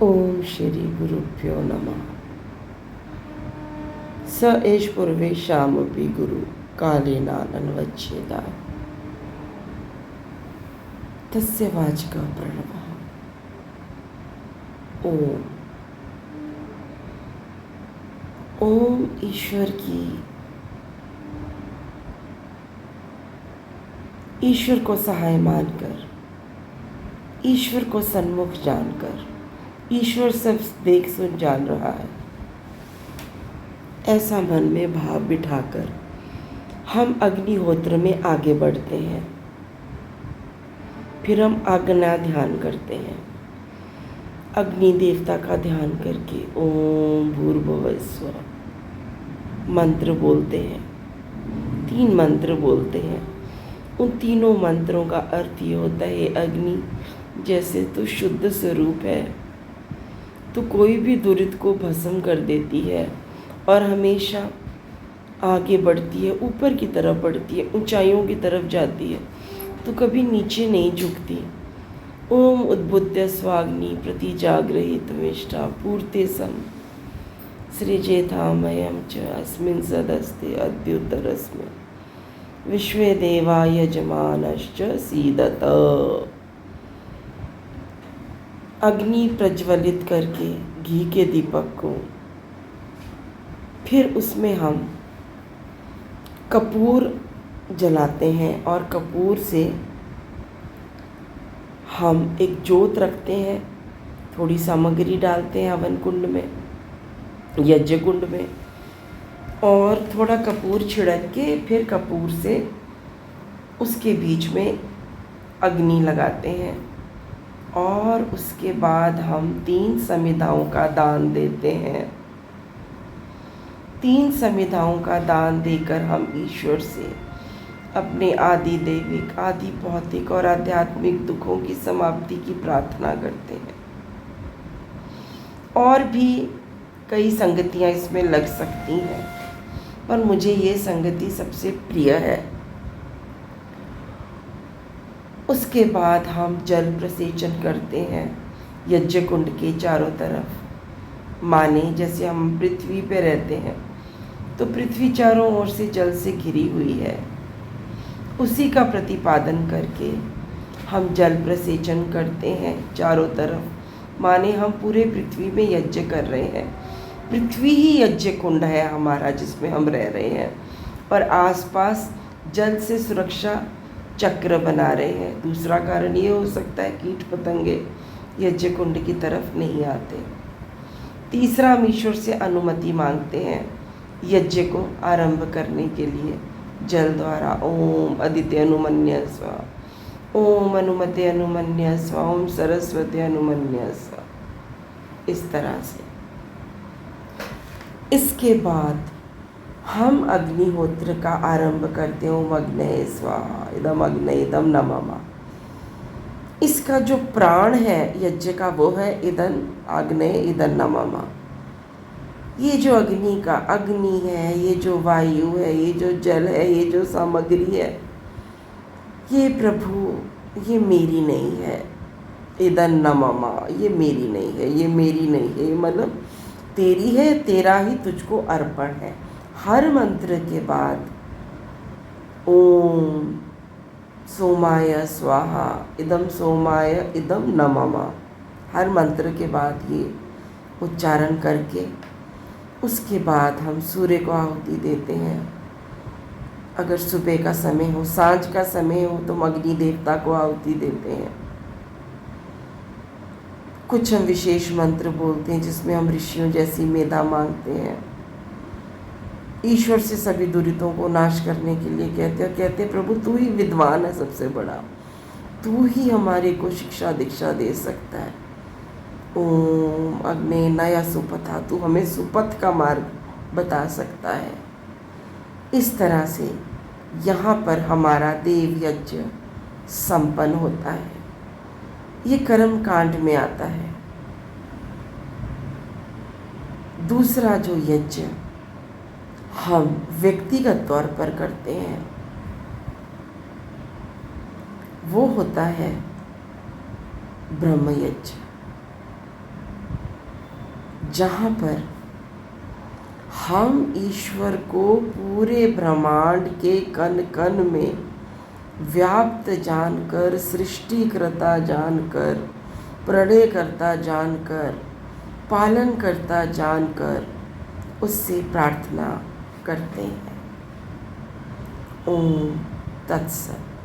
ओम श्री गुरुभ्यो नमः। स एष पूर्वेशामपि गुरु कालेनानन्वच्छेदा तस्य वाचकः प्रणवः। ओम ओम ईश्वर को सहाय मानकर, ईश्वर को सन्मुख जानकर, ईश्वर सब देख सुन जान रहा है, ऐसा मन में भाव बिठाकर हम अग्निहोत्र में आगे बढ़ते हैं। फिर हम आज्ञा ध्यान करते हैं। अग्नि देवता का ध्यान करके ओम भूर्भुवः स्वः मंत्र बोलते हैं। 3 मंत्र बोलते हैं। उन तीनों मंत्रों का अर्थ ये होता है, अग्नि जैसे तू शुद्ध स्वरूप है, तो कोई भी दुरित को भस्म कर देती है और हमेशा आगे बढ़ती है, ऊपर की तरफ बढ़ती है, ऊंचाइयों की तरफ जाती है, तो कभी नीचे नहीं झुकती। ओम उद्बुद्ध स्वाग्नि प्रति जागृहित विष्ठा पूर्ते सम सृजेतामयं च अस्मिन् सदस्ते अद्युत्तरस्मिन् विश्वे देवा यजमानश्च सीदत। अग्नि प्रज्वलित करके घी के दीपक को, फिर उसमें हम कपूर जलाते हैं और कपूर से हम एक जोत रखते हैं, थोड़ी सामग्री डालते हैं हवन कुंड में, यज्ञ कुंड में, और थोड़ा कपूर छिड़क के फिर कपूर से उसके बीच में अग्नि लगाते हैं। और उसके बाद हम 3 समिधाओं का दान देते हैं। 3 समिधाओं का दान देकर हम ईश्वर से अपने आदि दैविक, आदि भौतिक और आध्यात्मिक दुखों की समाप्ति की प्रार्थना करते हैं। और भी कई संगतियाँ इसमें लग सकती हैं, पर मुझे ये संगति सबसे प्रिय है। उसके बाद हम जल प्रसेचन करते हैं यज्ञ कुंड के चारों तरफ। माने जैसे हम पृथ्वी पे रहते हैं, तो पृथ्वी चारों ओर से जल से घिरी हुई है, उसी का प्रतिपादन करके हम जल प्रसेचन करते हैं चारों तरफ। माने हम पूरे पृथ्वी में यज्ञ कर रहे हैं। पृथ्वी ही यज्ञ कुंड है हमारा, जिसमें हम रह रहे हैं, और आसपास जल से सुरक्षा चक्र बना रहे हैं। दूसरा कारण ये हो सकता है कीट पतंगे यज्ञ कुंड की तरफ नहीं आते। तीसरा, हम ईश्वर से अनुमति मांगते हैं यज्ञ को आरंभ करने के लिए जल द्वारा। ओम अदिते अनुमन्य स्वा, ओम अनुमते अनुमन्य स्वा, ओम सरस्वती अनुमन्य स्वा, इस तरह से। इसके बाद हम अग्निहोत्र का आरंभ करते हैं। ओम अग्नये स्वाहा, इदम अग्नये इदम नमः। इसका जो प्राण है यज्ञ का, वो है इदं अग्नये इदं नमः। ये जो अग्नि का अग्नि है, ये जो वायु है, ये जो जल है, ये जो सामग्री है, ये प्रभु ये मेरी नहीं है। इदं नमः, ये मेरी नहीं है, ये मेरी नहीं है, मतलब तेरी है, तेरा ही तुझको अर्पण है। हर मंत्र के बाद ओम सोमाय स्वाहा, इदम सोमाय इदम नमः, हर मंत्र के बाद ये उच्चारण करके उसके बाद हम सूर्य को आहुति देते हैं। अगर सुबह का समय हो, सांझ का समय हो, तो अग्नि देवता को आहुति देते हैं। कुछ हम विशेष मंत्र बोलते हैं जिसमें हम ऋषियों जैसी मेधा मांगते हैं। ईश्वर से सभी दुरितों को नाश करने के लिए कहते प्रभु तू ही विद्वान है सबसे बड़ा, तू ही हमारे को शिक्षा दीक्षा दे सकता है। ओम अग्ने नया सुपथा, तू हमें सुपथ का मार्ग बता सकता है। इस तरह से यहाँ पर हमारा देव यज्ञ संपन्न होता है। ये कर्म कांड में आता है। दूसरा जो यज्ञ हम व्यक्तिगत तौर पर करते हैं, वो होता है ब्रह्म यज्ञ। जहाँ पर हम ईश्वर को पूरे ब्रह्मांड के कण कण में व्याप्त जानकर, सृष्टिकर्ता जानकर, प्रणयकर्ता जानकर, पालन करता जानकर उससे प्रार्थना करते हैं। ओम तत्सत।